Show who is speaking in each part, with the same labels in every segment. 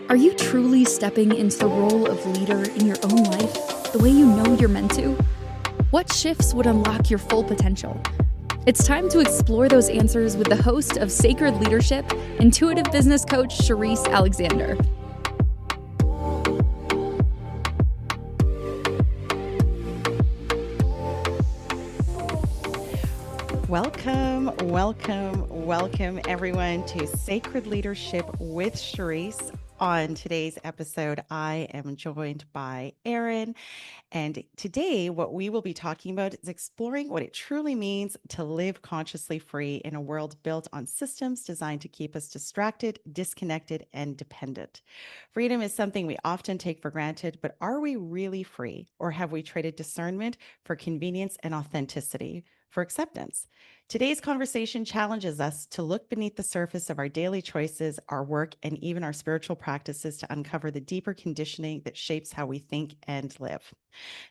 Speaker 1: Are you truly stepping into the role of leader in your own life the way you know you're meant to? What shifts would unlock your full potential? It's time to explore those answers with the host of Sacred Leadership, intuitive business coach Sherisse Alexander.
Speaker 2: Welcome everyone to Sacred Leadership with Sherisse. On today's episode, I am joined by Erin, and today what we will be talking about is exploring what it truly means to live consciously free in a world built on systems designed to keep us distracted, disconnected, and dependent. Freedom is something we often take for granted, but are we really free, or have we traded discernment for convenience and authenticity for acceptance? Today's conversation challenges us to look beneath the surface of our daily choices, our work, and even our spiritual practices to uncover the deeper conditioning that shapes how we think and live.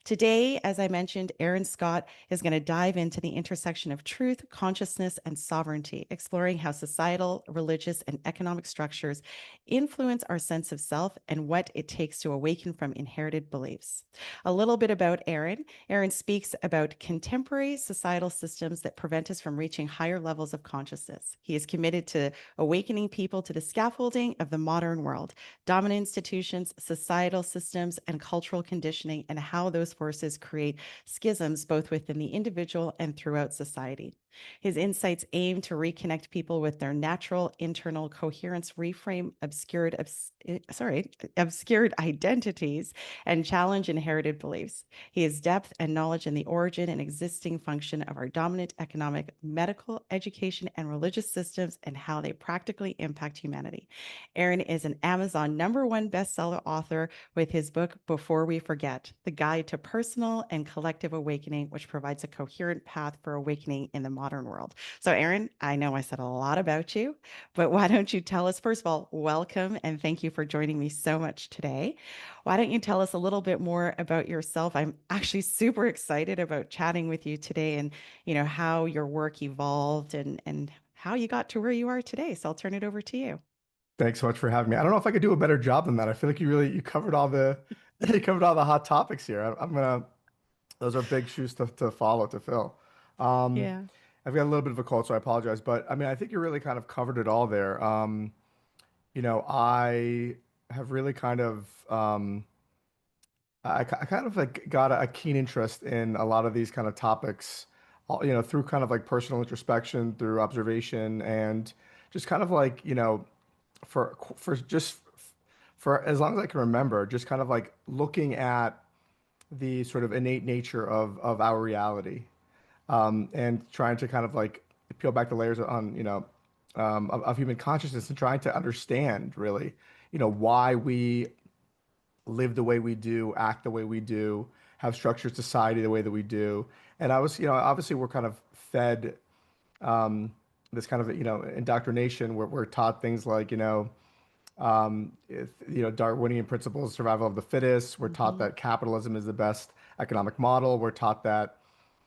Speaker 2: Today, as I mentioned, Erin Scott is going to dive into the intersection of truth, consciousness, and sovereignty, exploring how societal, religious, and economic structures influence our sense of self and what it takes to awaken from inherited beliefs. A little bit about Erin. Erin speaks about contemporary societal systems that prevent us from reaching higher levels of consciousness. He is committed to awakening people to the scaffolding of the modern world, dominant institutions, societal systems, and cultural conditioning, and how those forces create schisms both within the individual and throughout society. His insights aim to reconnect people with their natural internal coherence, reframe obscured identities, and challenge inherited beliefs. He has depth and knowledge in the origin and existing function of our dominant economic, medical, education, and religious systems and how they practically impact humanity. Erin is an Amazon #1 bestseller author with his book, Before We Forget, The Guide to Personal and Collective Awakening, which provides a coherent path for awakening in the modern world. So, Erin, I know I said a lot about you, but why don't you tell us, first of all, welcome and thank you for joining me so much today. Why don't you tell us a little bit more about yourself? I'm actually super excited about chatting with you today and, how your work evolved and how you got to where you are today. So I'll turn it over to you.
Speaker 3: Thanks so much for having me. I don't know if I could do a better job than that. I feel like you covered all the you covered all the hot topics here. I'm gonna those are big shoes to follow to fill. Um,
Speaker 2: Yeah.
Speaker 3: I've got a little bit of a cold, so I apologize. But I mean, I think you really kind of covered it all there. I have really kind of I kind of like got a keen interest in a lot of these kind of topics, through kind of like personal introspection, through observation, and just kind of like, for as long as I can remember, just kind of like looking at the sort of innate nature of our reality, and trying to kind of like peel back the layers on, of human consciousness and trying to understand really, why we live the way we do, act the way we do, have structured society the way that we do. And I was, obviously we're kind of fed this kind of, indoctrination where we're taught things like, Darwinian principles, survival of the fittest. We're taught
Speaker 2: Hmm.
Speaker 3: that capitalism is the best economic model. We're taught that,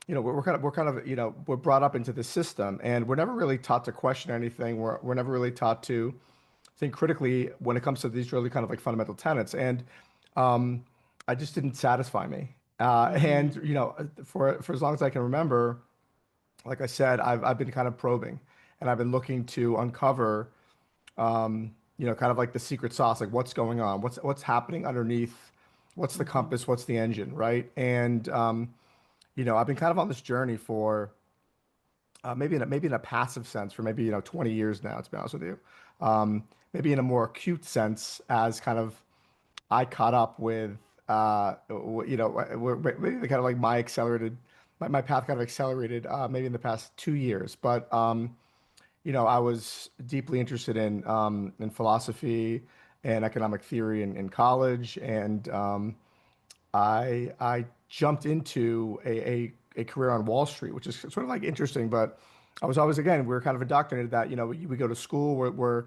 Speaker 3: we're brought up into this system, and we're never really taught to question anything. We're never really taught to think critically when it comes to these really kind of like fundamental tenets. And um, I just didn't satisfy me. And
Speaker 2: Hmm.
Speaker 3: for as long as I can remember, like I said, I've been kind of probing, and I've been looking to uncover, kind of like the secret sauce, like what's going on, what's happening underneath, what's the
Speaker 2: Hmm.
Speaker 3: compass, what's the engine, right? And I've been kind of on this journey for maybe in a passive sense for maybe 20 years now, to be honest with you. Maybe in a more acute sense, as kind of I caught up with, maybe kind of like my path kind of accelerated, maybe in the past 2 years. But I was deeply interested in philosophy and economic theory in college, and I jumped into a career on Wall Street, which is sort of like interesting, but I was always, again, we were kind of indoctrinated that, we go to school where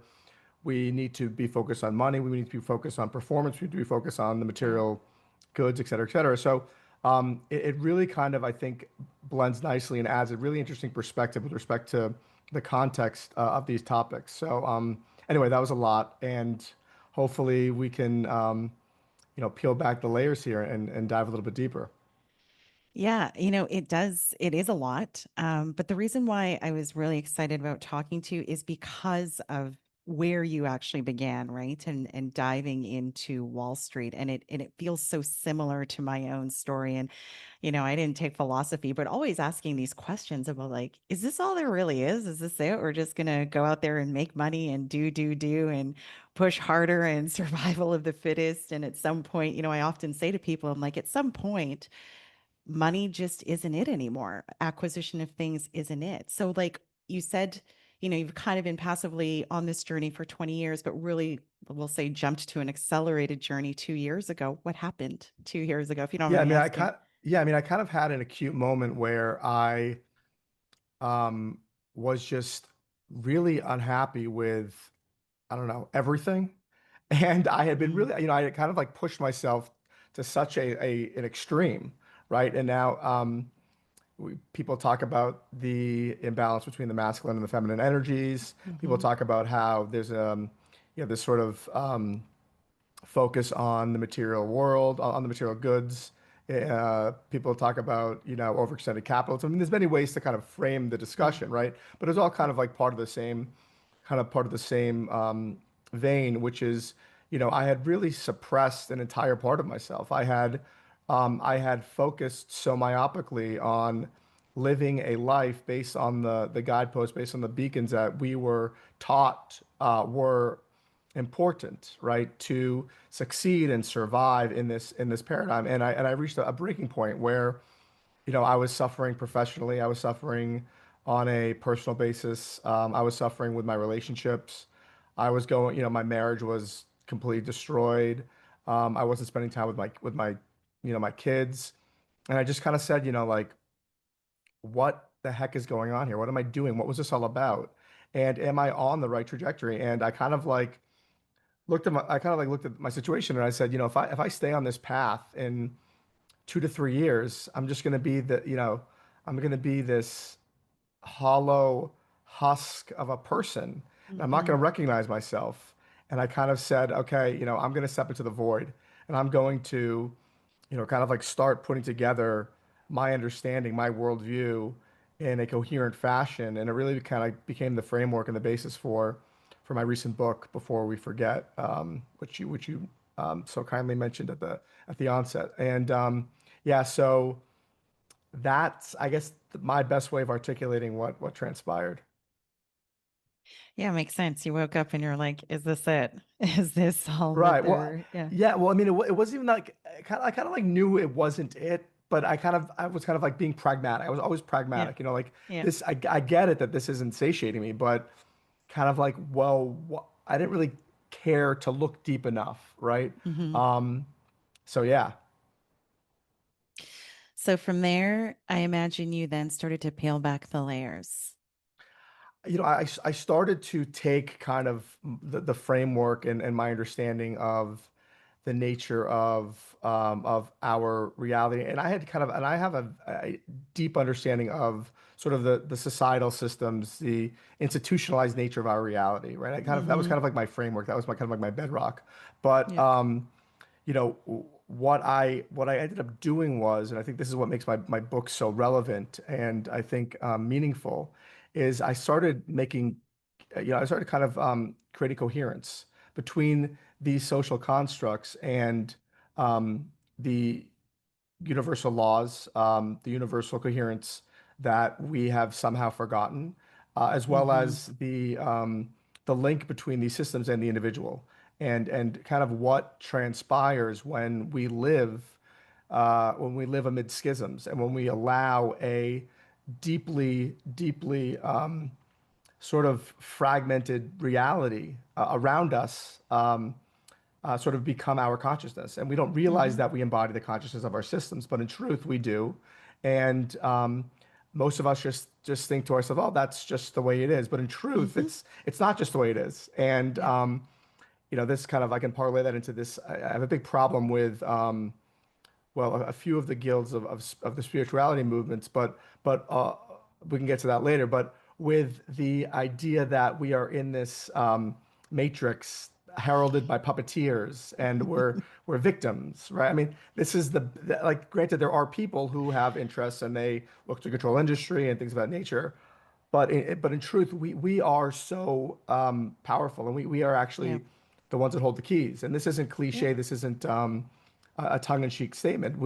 Speaker 3: we need to be focused on money, we need to be focused on performance, we need to be focused on the
Speaker 2: Yeah.
Speaker 3: material goods, et cetera, et cetera. So it really kind of, I think, blends nicely and adds a really interesting perspective with respect to the context of these topics. So anyway, that was a lot. And hopefully we can, peel back the layers here and dive a little bit deeper.
Speaker 2: Yeah, it does. It is a lot. But the reason why I was really excited about talking to you is because of where you actually began, right? And diving into Wall Street. And it feels so similar to my own story. And, I didn't take philosophy, but always asking these questions about like, is this all there really is? Is this it? We're just gonna go out there and make money and do and push harder and survival of the fittest. And at some point, I often say to people, I'm like, at some point, money just isn't it anymore. Acquisition of things isn't it. So, like you said, you've kind of been passively on this journey for 20 years, but really, we'll say, jumped to an accelerated journey 2 years ago. What happened 2 years ago, if you don't
Speaker 3: Yeah,
Speaker 2: mind
Speaker 3: I
Speaker 2: me
Speaker 3: mean,
Speaker 2: asking?
Speaker 3: I kind of had an acute moment where I um, was just really unhappy with, I don't know, everything. And I had been
Speaker 2: Mhm,
Speaker 3: really, I had kind of like pushed myself to such an extreme, right? And now people talk about the imbalance between the masculine and the feminine energies. People
Speaker 2: mhm,
Speaker 3: talk about how there's this sort of focus on the material world, on the material goods. People talk about, overextended capitalism. I mean, there's many ways to kind of frame the
Speaker 2: mm,
Speaker 3: discussion, right? But it's all kind of like part of the same vein, which is, I had really suppressed an entire part of myself. I had focused so myopically on living a life based on the guideposts, based on the beacons that we were taught were important, right, to succeed and survive in this paradigm. And I reached a breaking point where, I was suffering professionally. I was suffering on a personal basis. I was suffering with my relationships. I was going, my marriage was completely destroyed. I wasn't spending time with my, my kids. And I just kind of said, like, what the heck is going on here? What am I doing? What was this all about? And am I on the right trajectory? And I kind of like looked at my situation and I said, if I stay on this path in 2 to 3 years, I'm just going to be I'm going to be this hollow husk of a person. And I'm not
Speaker 2: mhm,
Speaker 3: going to recognize myself. And I kind of said, okay, I'm going to step into the void and I'm going to, kind of like start putting together my understanding, my worldview in a coherent fashion. And it really kind of became the framework and the basis for my recent book, Before We Forget, which you so kindly mentioned at the onset. And yeah, so that's, I guess, my best way of articulating what transpired.
Speaker 2: yeah, makes sense. You woke up and you're like, is this it? Is this all that
Speaker 3: Right. Well,
Speaker 2: there? Yeah.
Speaker 3: yeah. Well, I mean, it wasn't even like I kind of like knew it wasn't it, but I was kind of like being pragmatic. I was always
Speaker 2: Yeah.
Speaker 3: pragmatic, like
Speaker 2: Yeah.
Speaker 3: this. I get it that this isn't satiating me, but kind of like, well, I didn't really care to look deep enough, right?
Speaker 2: Mhm.
Speaker 3: Um, so yeah.
Speaker 2: So from there, I imagine you then started to peel back the layers.
Speaker 3: I started to take kind of the framework and my understanding of the nature of our reality, and I have a deep understanding of sort of the societal systems, the institutionalized nature of our reality, right? That was
Speaker 2: Mhm.
Speaker 3: kind of like my framework. That was my kind of like my bedrock. But
Speaker 2: Yeah.
Speaker 3: what I ended up doing was, and I think this is what makes my book so relevant and I think meaningful, is I started making, I started kind of creating coherence between these social constructs and the universal laws, the universal coherence that we have somehow forgotten, as well
Speaker 2: Mhm.
Speaker 3: as the link between these systems and the individual, and kind of what transpires when we live amid schisms and when we allow a deeply sort of fragmented reality around us sort of become our consciousness. And we don't realize
Speaker 2: Mhm.
Speaker 3: that we embody the consciousness of our systems, but in truth, we do. And most of us just think to ourselves, "Oh, that's just the way it is." But in truth,
Speaker 2: Mhm.
Speaker 3: it's not just the way it is. And
Speaker 2: Yeah.
Speaker 3: this kind of I can parlay that into this. I have a big problem with well, a few of the guilds of the spirituality movements, but we can get to that later. But with the idea that we are in this matrix heralded by puppeteers, and we're victims, right? I mean, this is like, granted, there are people who have interests and they look to control industry and things of that nature, but in truth, we are so powerful, and we are
Speaker 2: Yeah.
Speaker 3: actually the ones that hold the keys. And this isn't
Speaker 2: Yeah.
Speaker 3: cliche. This isn't a tongue-in-cheek statement.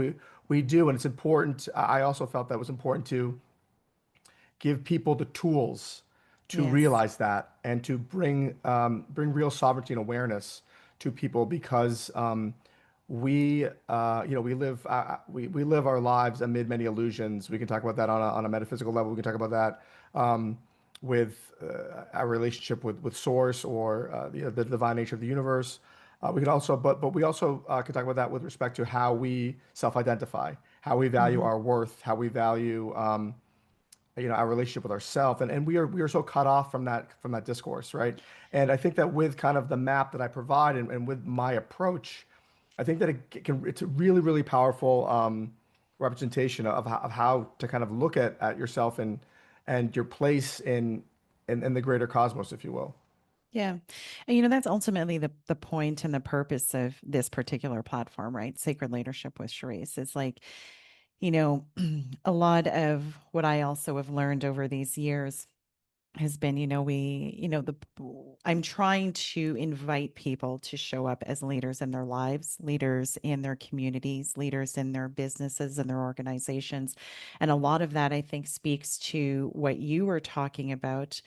Speaker 3: We do, and it's important. I also felt that it was important to give people the tools to
Speaker 2: Yes.
Speaker 3: realize that and to bring real sovereignty and awareness to people, because we live our lives amid many illusions. We can talk about that on a metaphysical level. We can talk about that with our relationship with source, or the divine nature of the universe. We can also, but we also can talk about that with respect to how we self-identify, how we value
Speaker 2: Hmm.
Speaker 3: our worth, how we value our relationship with ourselves, and we are so cut off from that discourse, right? And I think that with kind of the map that I provide, and with my approach, I think that it's a really, really powerful representation of how to kind of look at yourself and your place in the greater cosmos, if you will.
Speaker 2: Yeah. And that's ultimately the point and the purpose of this particular platform, right? Sacred Leadership with Sherisse. Is like, you know, a lot of what I also have learned over these years has been, I'm trying to invite people to show up as leaders in their lives, leaders in their communities, leaders in their businesses and their organizations. And a lot of that, I think, speaks to what you were talking about,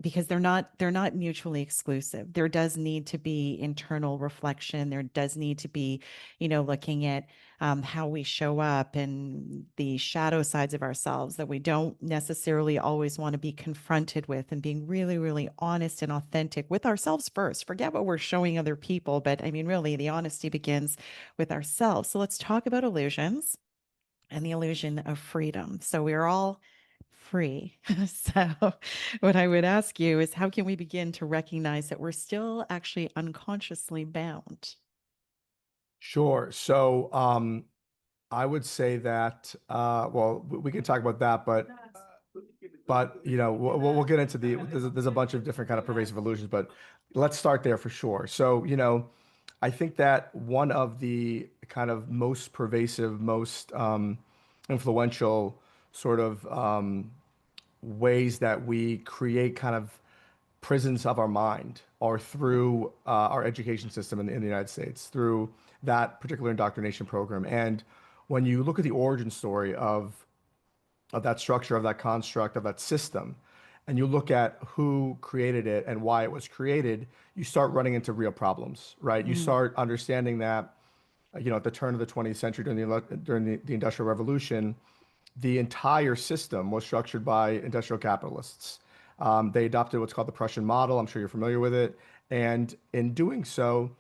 Speaker 2: because they're not mutually exclusive. There does need to be internal reflection. There does need to be, looking at how we show up and the shadow sides of ourselves that we don't necessarily always want to be confronted with, and being really, really honest and authentic with ourselves first. Forget what we're showing other people, but I mean, really, the honesty begins with ourselves. So let's talk about illusions and the illusion of freedom. So we're all free. So, what I would ask you is, how can we begin to recognize that we're still actually unconsciously bound?
Speaker 3: Sure. So I would say that well, we can talk about that, but we'll get into there's a bunch of different kind of pervasive illusions, but let's start there for sure. So I think that one of the kind of most pervasive, most influential sort of ways that we create kind of prisons of our mind are through our education system in the United States, through that particular indoctrination program. And when you look at the origin story of that structure, of that construct, of that system, and you look at who created it and why it was created, you start running into real problems, right? You
Speaker 2: Mm,
Speaker 3: start understanding that, at the turn of the 20th century, during the Industrial Revolution, the entire system was structured by industrial capitalists. They adopted what's called the Prussian model. I'm sure you're familiar with it. And in doing so,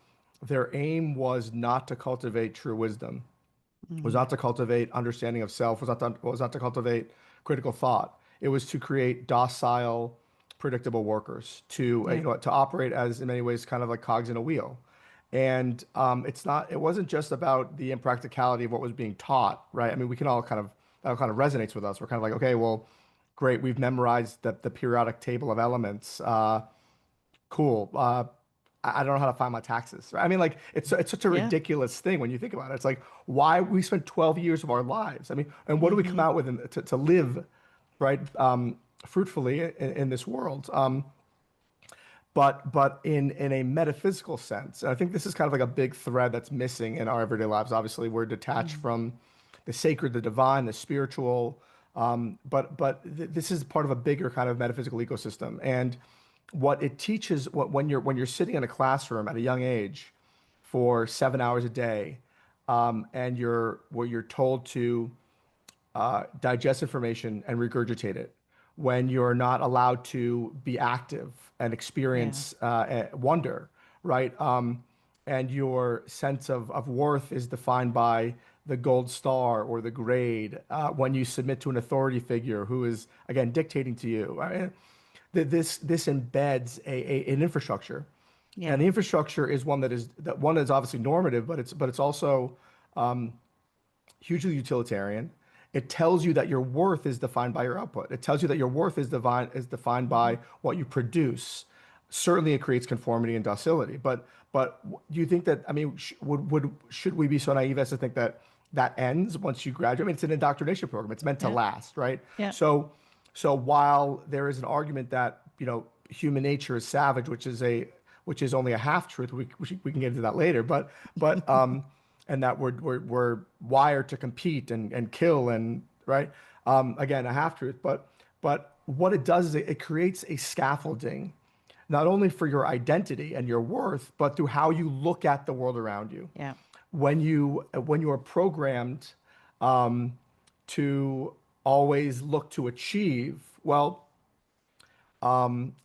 Speaker 3: their aim was not to cultivate true wisdom, was
Speaker 2: mm,
Speaker 3: not to cultivate understanding of self, was not to cultivate critical thought. It was to create docile, predictable workers, to
Speaker 2: yeah.
Speaker 3: to operate as, in many ways, kind of like cogs in a wheel. And it wasn't just about the impracticality of what was being taught, right? I mean, we can all kind of that kind of resonates with us. We're kind of like, okay, well, great, we've memorized the periodic table of elements. Cool. I don't know how to find my taxes. Right? I mean, like it's such a
Speaker 2: Yeah.
Speaker 3: ridiculous thing when you think about it. It's like, why we spent 12 years of our lives. I mean, and what do we come
Speaker 2: Hmm.
Speaker 3: out with to live, right, fruitfully in this world? But in a metaphysical sense, and I think this is kind of like a big thread that's missing in our everyday lives. Obviously, we're detached
Speaker 2: Hmm.
Speaker 3: from the sacred, the divine, the spiritual, this is part of a bigger kind of metaphysical ecosystem. And what it teaches, when you're sitting in a classroom at a young age for 7 hours a day, and you're told to digest information and regurgitate it, when you're not allowed to be active and
Speaker 2: Yeah.
Speaker 3: experience wonder, right? And your sense of worth is defined by the gold star or the grade when you submit to an authority figure who is, again, dictating to you. Right? This embeds an infrastructure,
Speaker 2: Yeah.
Speaker 3: and the infrastructure is one that is obviously normative, but it's also hugely utilitarian. It tells you that your worth is defined by your output. It tells you that your worth is defined by
Speaker 2: Hmm.
Speaker 3: what you produce. certainly it creates conformity and docility. But do you think that, I mean, should we be so naive as to think that that ends once you graduate? I mean, it's an indoctrination program. It's meant to
Speaker 2: Yeah.
Speaker 3: last, right?
Speaker 2: Yeah.
Speaker 3: So while there is an argument that, human nature is savage, which is only a half truth, we can get into that later, but and that we're wired to compete and kill, and right, again, a half truth, but what it does is it creates a scaffolding, not only for your identity and your worth, but through how you look at the world around you.
Speaker 2: Yeah.
Speaker 3: When you are programmed to always look to achieve, well,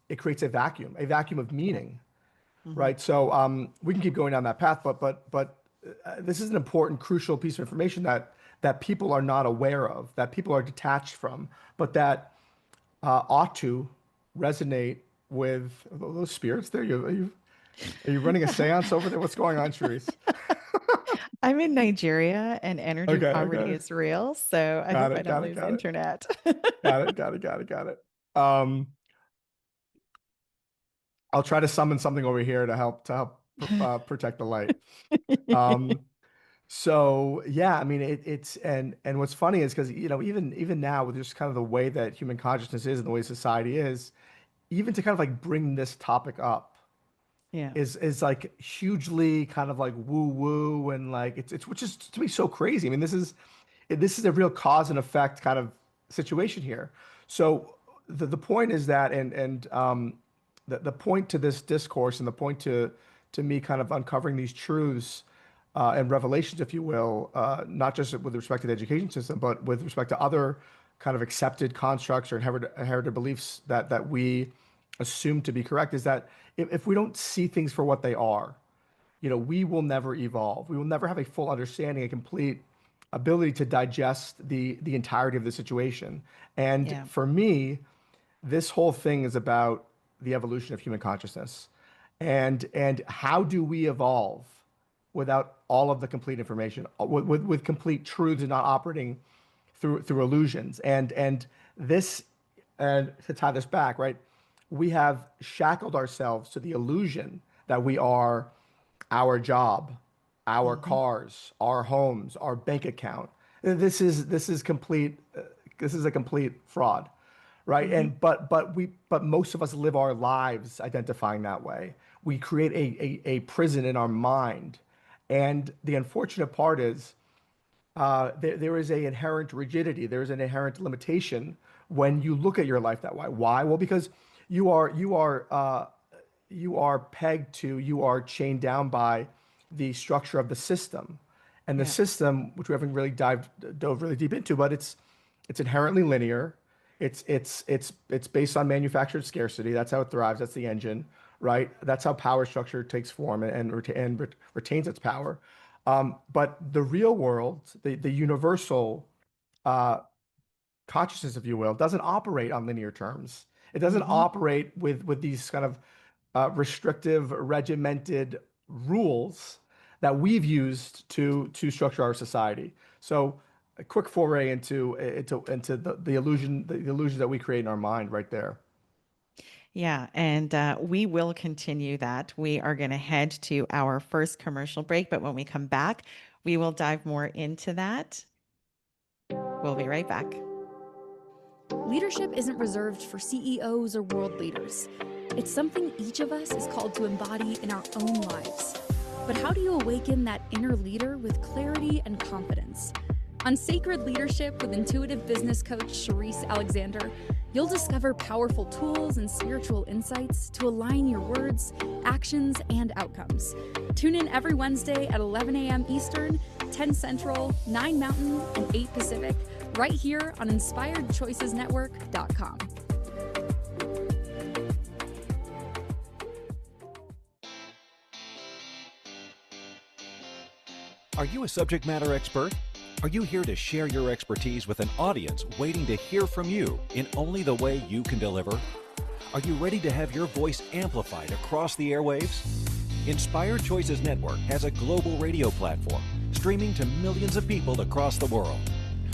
Speaker 3: it creates a vacuum of meaning, right? So we can keep going down that path, but this is an important, crucial piece of information that people are not aware of, that people are detached from, but that ought to resonate with those spirits there. Are you running a seance over there? What's going on, Sherisse?
Speaker 2: I'm in Nigeria and energy poverty is real. So I hope I don't lose internet.
Speaker 3: Got it. I'll try to summon something over here to help protect the light. So yeah, I mean, it's and what's funny is because even now with just kind of the way that human consciousness is and the way society is, even to kind of like bring this topic up,
Speaker 2: Yeah.
Speaker 3: is like hugely kind of like woo woo, and like it's which is to me so crazy. I mean, this is a real cause and effect kind of situation here. So the point is that, and the point to this discourse, and the point to me kind of uncovering these truths and revelations, if you will, not just with respect to the education system, but with respect to other kind of accepted constructs or inherited beliefs that we assume to be correct, is that if we don't see things for what they are, we will never evolve. We will never have a full understanding, a complete ability to digest the entirety of the situation. And for me, this whole thing is about the evolution of human consciousness, and how do we evolve without all of the complete information, with complete truths, and not operating through illusions. And this, and to tie this back, right, we have shackled ourselves to the illusion that we are our job, our cars, our homes, our bank account. This is complete. This is a complete fraud, right? And but most of us live our lives identifying that way. We create a prison in our mind, and the unfortunate part is there is an inherent rigidity. There is an inherent limitation when you look at your life that way. Why? Well, because you are pegged to, you are chained down by the structure of the system, and the system, which we haven't really dove really deep into, but it's inherently linear. It's based on manufactured scarcity. That's how it thrives. That's the engine, right? That's how power structure takes form and retains its power. But the real world, the universal consciousness, if you will, doesn't operate on linear terms. It doesn't operate with these kind of restrictive, regimented rules that we've used to structure our society. So a quick foray into the illusion that we create in our mind right there.
Speaker 2: Yeah, and we will continue that. We are going to head to our first commercial break, but when we come back, we will dive more into that. We'll be right back.
Speaker 1: Leadership isn't reserved for CEOs or world leaders. It's something each of us is called to embody in our own lives. But how do you awaken that inner leader with clarity and confidence? On Sacred Leadership with intuitive business coach Sherisse Alexander, you'll discover powerful tools and spiritual insights to align your words, actions, and outcomes. Tune in every Wednesday at 11 a.m. Eastern, 10 Central, 9 Mountain, and 8 Pacific, right here on InspiredChoicesNetwork.com.
Speaker 4: Are you a subject matter expert? Are you here to share your expertise with an audience waiting to hear from you in only the way you can deliver? Are you ready to have your voice amplified across the airwaves? Inspired Choices Network has a global radio platform streaming to millions of people across the world.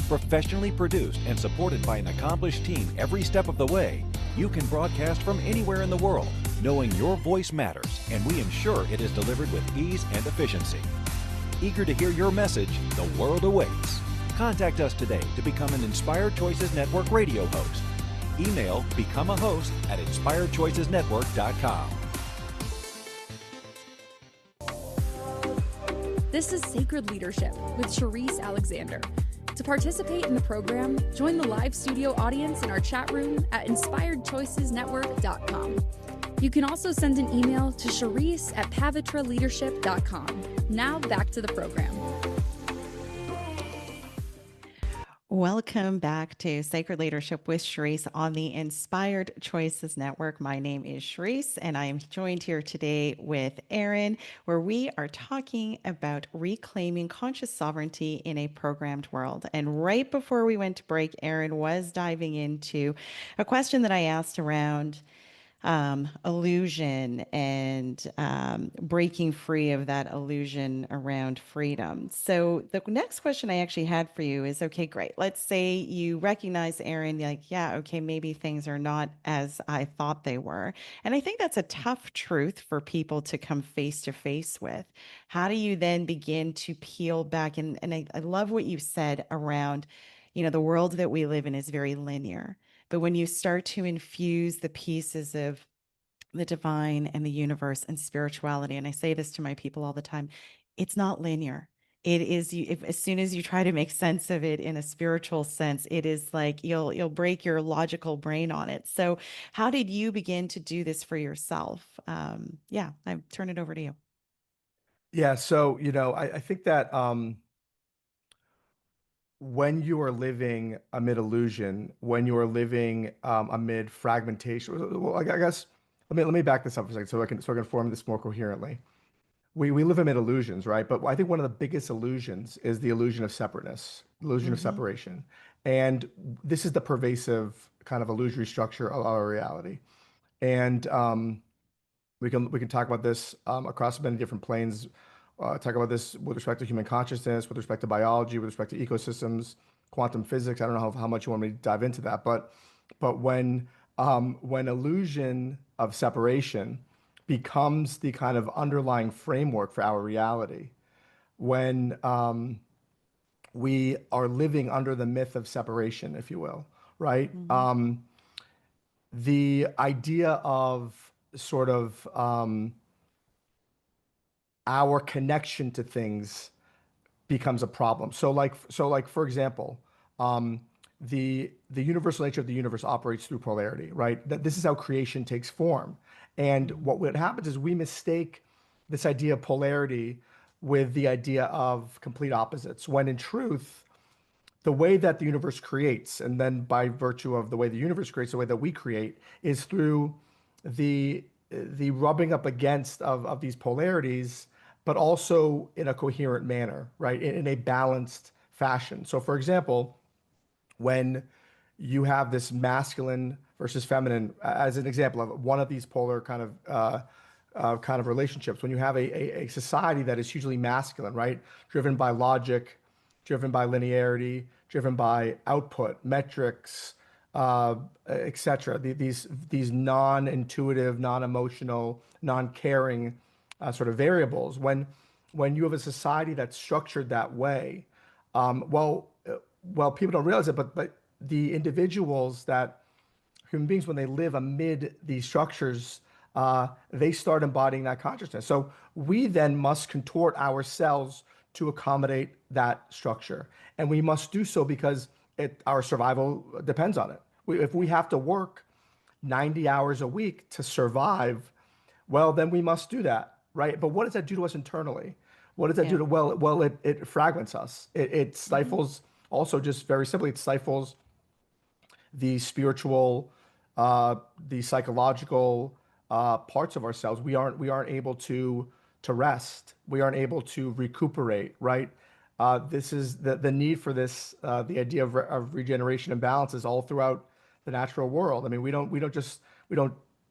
Speaker 4: Professionally produced and supported by an accomplished team every step of the way, you can broadcast from anywhere in the world knowing your voice matters, and we ensure it is delivered with ease and efficiency. Eager to hear your message, the world awaits. Contact us today to become an Inspired Choices Network radio host. Email become a host at inspiredchoicesnetwork.com.
Speaker 1: This is Sacred Leadership with Sherisse Alexander. To participate in the program, join the live studio audience in our chat room at inspiredchoicesnetwork.com. You can also send an email to Sherisse at pavitraleadership.com. Now back to the program.
Speaker 2: Welcome back to Sacred Leadership with Sherisse on the Inspired Choices Network. My name is Sherisse, and I am joined here today with Aaron, where we are talking about reclaiming conscious sovereignty in a programmed world. And right before we went to break, Aaron was diving into a question that I asked around illusion and breaking free of that illusion around freedom. So the next question I actually had for you is, okay, great. Let's say you recognize, Aaron, like, yeah, okay, maybe things are not as I thought they were. And I think that's a tough truth for people to come face to face with. How do you then begin to peel back? And I love what you said around, the world that we live in is very linear. But when you start to infuse the pieces of the divine and the universe and spirituality, and I say this to my people all the time, it's not linear. It is, as soon as you try to make sense of it in a spiritual sense, it is like you'll break your logical brain on it. So how did you begin to do this for yourself? Yeah, I turn it over to you.
Speaker 3: Yeah. So, I think that when you are living amid illusion, when you are living amid fragmentation, well, I guess let me back this up for a second so I can form this more coherently. We live amid illusions, right? But I think one of the biggest illusions is the illusion of separateness, illusion of separation, and this is the pervasive kind of illusory structure of our reality. And we can talk about this across many different planes. Talk about this with respect to human consciousness, with respect to biology, with respect to ecosystems, quantum physics. I don't know how much you want me to dive into that, but when illusion of separation becomes the kind of underlying framework for our reality, when we are living under the myth of separation, if you will, right? The idea of sort of our connection to things becomes a problem. So like for example, the universal nature of the universe operates through polarity, right? That this is how creation takes form. And what happens is we mistake this idea of polarity with the idea of complete opposites, when in truth, the way that the universe creates, and then by virtue of the way the universe creates, the way that we create, is through the rubbing up against of these polarities, but also in a coherent manner, right? In a balanced fashion. So for example, when you have this masculine versus feminine, as an example of one of these polar kind of relationships, when you have a society that is hugely masculine, right? Driven by logic, driven by linearity, driven by output, metrics, etc. These non-intuitive, non-emotional, non-caring sort of variables. When you have a society that's structured that way, well, people don't realize it, but the individuals that human beings, when they live amid these structures, they start embodying that consciousness. So we then must contort ourselves to accommodate that structure. And we must do so because our survival depends on it. If we have to work 90 hours a week to survive, well, then we must do that, right? But what does that do to us internally? What does that do to, well, it fragments us. It stifles, also just very simply, it stifles the spiritual, the psychological parts of ourselves. We aren't able to rest. We aren't able to recuperate, right? This is the need for this, the idea of regeneration and balance is all throughout the natural world. I mean, we don't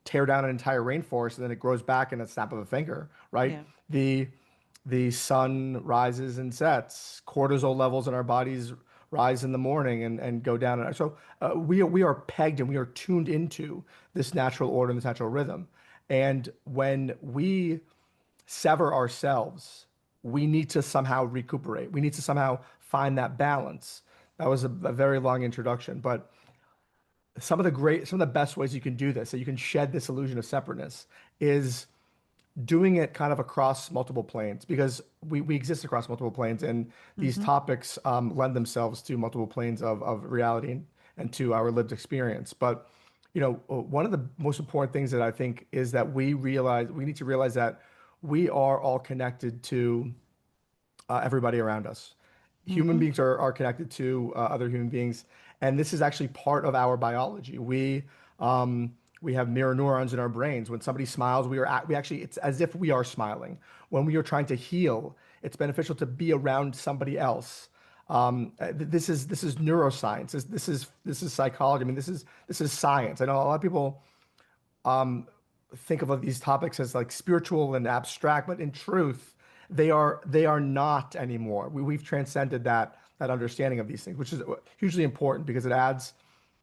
Speaker 3: tear down an entire rainforest and then it grows back in a snap of a finger, right? Yeah. The sun rises and sets. Cortisol levels in our bodies rise in the morning and go down. So we are pegged and we are tuned into this natural order and this natural rhythm. And when we sever ourselves, we need to somehow recuperate. We need to somehow find that balance. That was a very long introduction, but some of the best ways you can do this, so you can shed this illusion of separateness, is doing it kind of across multiple planes, because we exist across multiple planes, and these
Speaker 2: Mm-hmm.
Speaker 3: topics lend themselves to multiple planes of reality and to our lived experience. But one of the most important things that I think is that we need to realize that we are all connected to everybody around us. Human
Speaker 2: Mm-hmm.
Speaker 3: beings are connected to other human beings, and this is actually part of our biology. We have mirror neurons in our brains. When somebody smiles, we actually, it's as if we are smiling. When we are trying to heal, it's beneficial to be around somebody else. This is neuroscience. This is psychology. I mean, this is science. I know a lot of people think of these topics as like spiritual and abstract, but in truth, they are not anymore. We've transcended that understanding of these things, which is hugely important, because it adds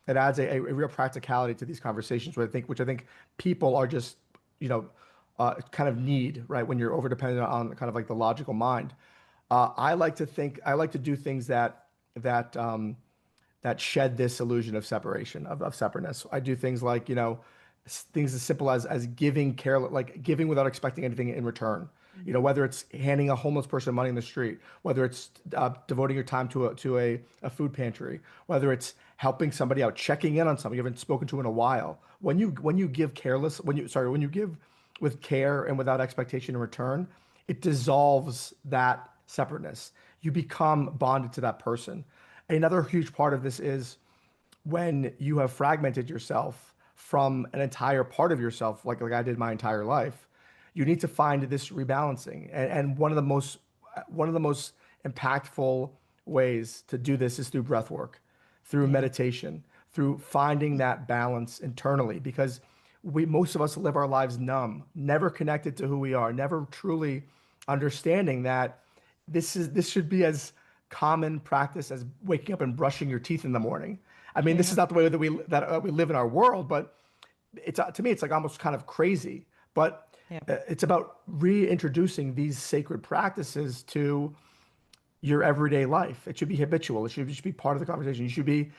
Speaker 3: a real practicality to these conversations, which I think people are just kind of need, right, when you're over dependent on kind of like the logical mind. I like to do things that shed this illusion of separation, of separateness. I do things like, things as simple as giving care, like giving without expecting anything in return. Whether it's handing a homeless person money in the street, whether it's devoting your time to a food pantry, whether it's helping somebody out, checking in on somebody you haven't spoken to in a while. When you give when you give with care and without expectation in return, it dissolves that separateness. You become bonded to that person. Another huge part of this is when you have fragmented yourself from an entire part of yourself, like I did my entire life. You need to find this rebalancing, and one of the most impactful ways to do this is through breath work, through
Speaker 2: Yeah.
Speaker 3: meditation, through finding that balance internally, because most of us live our lives numb, never connected to who we are, never truly understanding that this should be as common practice as waking up and brushing your teeth in the morning. I mean, this
Speaker 2: Yeah.
Speaker 3: is not the way that we live in our world, but to me, it's like almost kind of crazy. But
Speaker 2: Yeah.
Speaker 3: it's about reintroducing these sacred practices to your everyday life. It should be habitual. It should be part of the conversation. You should be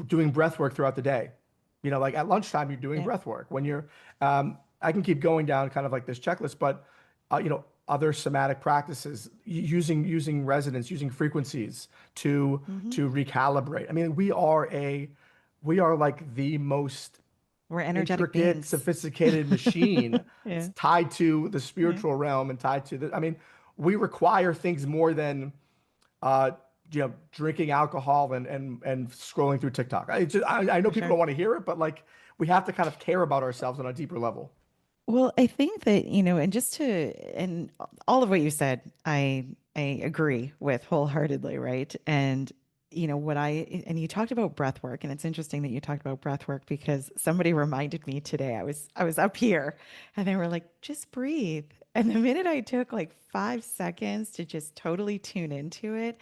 Speaker 3: doing breath work throughout the day. Like at lunchtime, you're doing
Speaker 2: Yeah.
Speaker 3: breath work. I can keep going down kind of like this checklist, but other somatic practices, using resonance, using frequencies to
Speaker 2: Mm-hmm.
Speaker 3: to recalibrate. I mean, we are like the most
Speaker 2: We're energetic
Speaker 3: intricate,
Speaker 2: beings.
Speaker 3: sophisticated machine
Speaker 2: Yeah.
Speaker 3: tied to the
Speaker 2: Yeah.
Speaker 3: spiritual realm and tied to the. I mean, we require things more than uh, drinking alcohol and scrolling through TikTok. I know
Speaker 2: For
Speaker 3: people
Speaker 2: sure.
Speaker 3: don't want to hear it, but like we have to kind of care about ourselves on a deeper level.
Speaker 2: Well, I think that, and and all of what you said, I agree with wholeheartedly, right? And and you talked about breath work, and it's interesting that you talked about breath work because somebody reminded me today. I was up here and they were like, just breathe. And the minute I took like 5 seconds to just totally tune into it,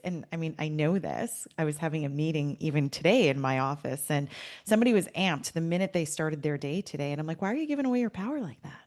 Speaker 2: and I mean, I know this. I was having a meeting even today in my office, and somebody was amped the minute they started their day today. And I'm like, why are you giving away your power like that?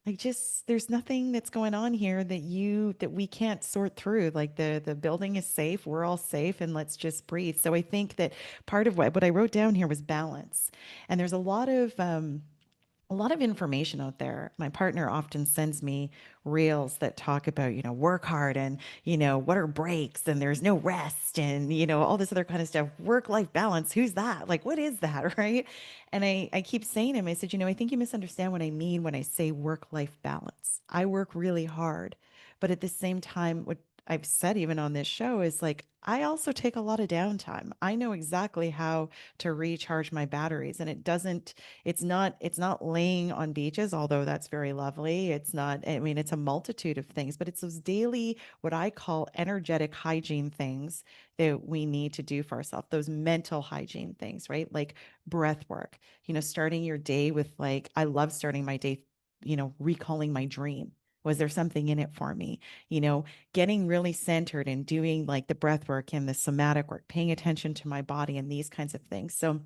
Speaker 2: Like, just there's nothing that's going on here that we can't sort through. Like, the building is safe, we're all safe, and let's just breathe. So I think that part of what I wrote down here was balance. And there's a lot of information out there. My partner often sends me reels that talk about, work hard and, what are breaks and there's no rest and, all this other kind of stuff. Work-life balance. Who's that? Like, what is that? Right. And I keep saying to him, I said, I think you misunderstand what I mean when I say work-life balance. I work really hard, but at the same time, what I've said even on this show is like, I also take a lot of downtime. I know exactly how to recharge my batteries, and it's not laying on beaches, although that's very lovely. It's not, I mean, it's a multitude of things, but it's those daily, what I call energetic hygiene things that we need to do for ourselves, those mental hygiene things, right? Like breath work, starting your day with like, I love starting my day, recalling my dream. Was there something in it for me? Getting really centered and doing like the breath work and the somatic work, paying attention to my body and these kinds of things. So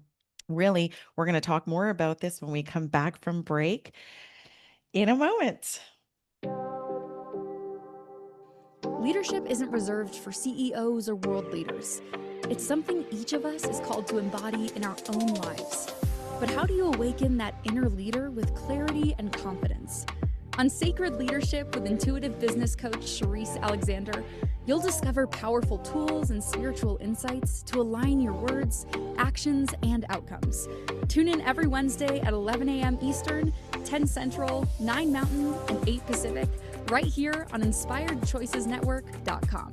Speaker 2: Really, we're going to talk more about this when we come back from break in a moment.
Speaker 1: Leadership isn't reserved for CEOs or world leaders. It's something each of us is called to embody in our own lives. But how do you awaken that inner leader with clarity and confidence? On Sacred Leadership with intuitive business coach Sherisse Alexander, you'll discover powerful tools and spiritual insights to align your words, actions, and outcomes. Tune in every Wednesday at 11 a.m. Eastern, 10 Central, 9 Mountain, and 8 Pacific, right here on InspiredChoicesNetwork.com.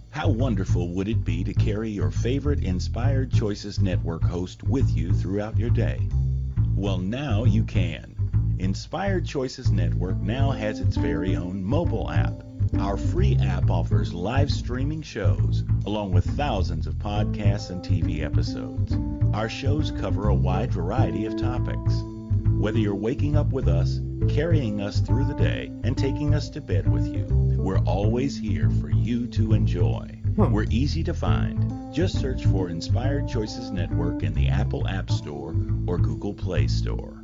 Speaker 5: How wonderful would it be to carry your favorite Inspired Choices Network host with you throughout your day? Well, now you can. Inspired Choices Network now has its very own mobile app. Our free app offers live streaming shows, along with thousands of podcasts and TV episodes. Our shows cover a wide variety of topics. Whether you're waking up with us, carrying us through the day, and taking us to bed with you, we're always here for you to enjoy. We're easy to find. Just search for Inspired Choices Network in the Apple App Store or Google Play Store.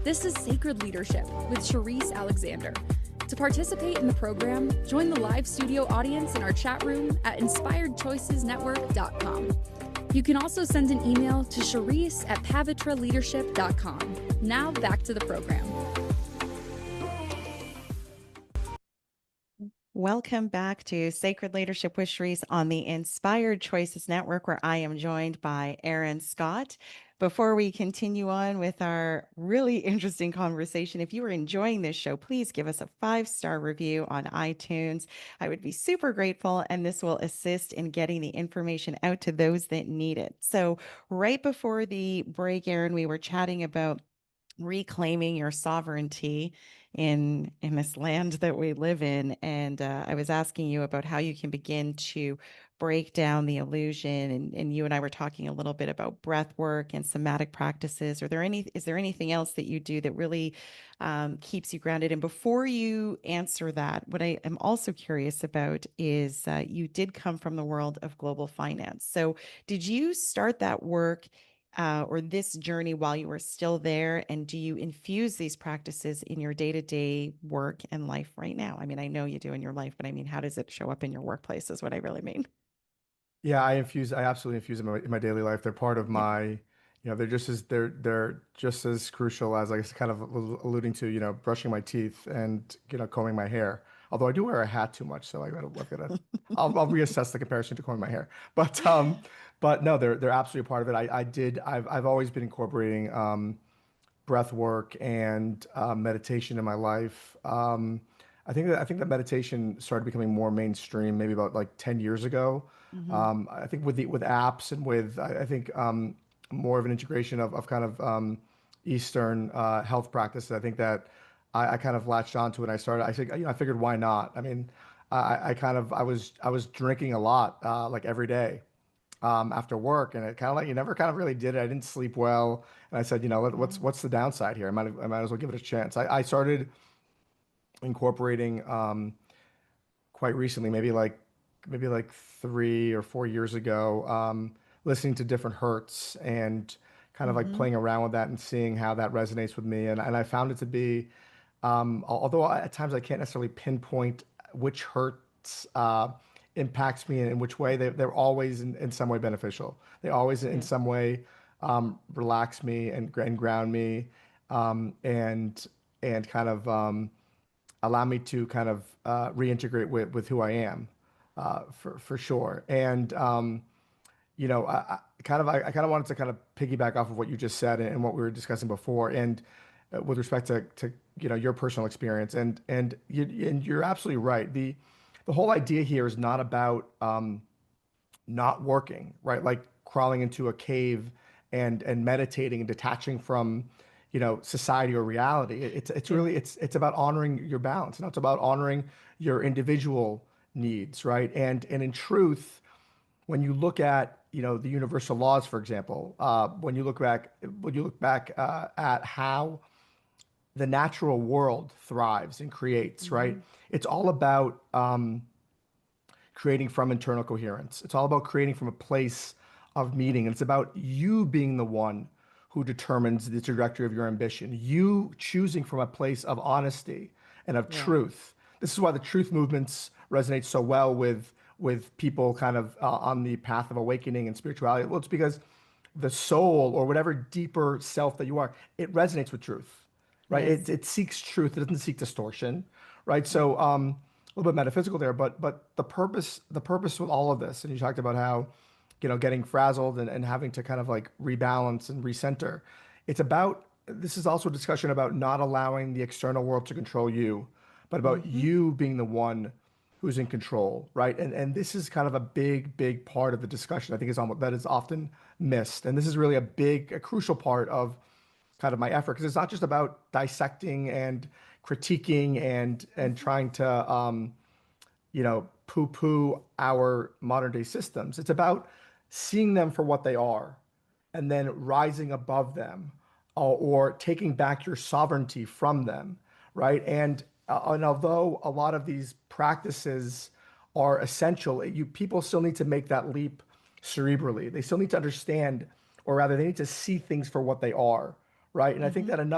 Speaker 1: This is Sacred Leadership with Sherisse Alexander. To participate in the program, join the live studio audience in our chat room at InspiredChoicesNetwork.com. You can also send an email to Sherisse@pavitraleadership.com. Now back to the program.
Speaker 2: Welcome back to Sacred Leadership with Sherisse on the Inspired Choices Network, where I am joined by Erin Scott. Before we continue on with our really interesting conversation, if you are enjoying this show, please give us a 5-star review on iTunes. I would be super grateful, and this will assist in getting the information out to those that need it. So right before the break, Erin, we were chatting about reclaiming your sovereignty in this land that we live in, and I was asking you about how you can begin to break down the illusion, and you and I were talking a little bit about breath work and somatic practices. Is there anything else that you do that really keeps you grounded? And before you answer that, what I am also curious about is you did come from the world of global finance. So did you start that work or this journey while you were still there? And do you infuse these practices in your day-to-day work and life right now? I mean, I know you do in your life, but I mean, how does it show up in your workplace is what I really mean.
Speaker 3: Yeah, I absolutely infuse them in my daily life. They're part of
Speaker 2: Yeah.
Speaker 3: my, they're just as crucial as I was kind of alluding to, brushing my teeth and, combing my hair. Although I do wear a hat too much, so I'll reassess the comparison to combing my hair. But no, they're absolutely a part of it. I've always been incorporating breath work and meditation in my life. I think that meditation started becoming more mainstream maybe about like 10 years ago. I think with apps and with I think more of an integration of kind of Eastern health practices. I think that I kind of latched onto it. I think I figured why not? I mean, I was drinking a lot like every day after work, and it kind of like you never kind of really did it. I didn't sleep well, and I said, what's the downside here? I might as well give it a chance. I started incorporating quite recently, maybe like 3 or 4 years ago, listening to different hertz and kind of like playing around with that and seeing how that resonates with me. And I found it to be, although at times I can't necessarily pinpoint which hertz impacts me and in which way, they're always in some way beneficial. They always in some way relax me and ground me, and kind of allow me to kind of reintegrate with who I am, for sure. And I kind of wanted to kind of piggyback off of what you just said and what we were discussing before, and with respect to your personal experience, and you're absolutely right. The whole idea here is not about not working, right? Like crawling into a cave and meditating and detaching from, society or reality. It's really it's about honoring your balance, and it's about honoring your individual needs, right? And in truth, when you look at, the universal laws, for example, when you look back at how the natural world thrives and creates, right?
Speaker 2: Mhm.
Speaker 3: It's all about creating from internal coherence. It's all about creating from a place of meaning. And it's about you being the one who determines the trajectory of your ambition, you choosing from a place of honesty and of
Speaker 2: Yeah.
Speaker 3: truth. This is why the truth movements resonate so well with people kind of on the path of awakening and spirituality. Well, it's because the soul or whatever deeper self that you are, it resonates with truth, right?
Speaker 2: Yes.
Speaker 3: It seeks truth. It doesn't seek distortion, right?
Speaker 2: Right.
Speaker 3: So a little bit metaphysical there, but the purpose with all of this, and you talked about how, getting frazzled and having to kind of like rebalance and recenter. It's about this is also a discussion about not allowing the external world to control you, but about
Speaker 2: Mhm.
Speaker 3: you being the one who's in control, right? And this is kind of a big part of the discussion. I think that is often missed, and this is really a crucial part of kind of my effort because it's not just about dissecting and critiquing and
Speaker 2: Mhm.
Speaker 3: trying to poo-poo our modern day systems. It's about seeing them for what they are and then rising above them, or taking back your sovereignty from them, right? And although a lot of these practices are essential, people still need to make that leap cerebrally. They still need to understand, or rather, they need to see things for what they are, right? And I think
Speaker 2: Mhm.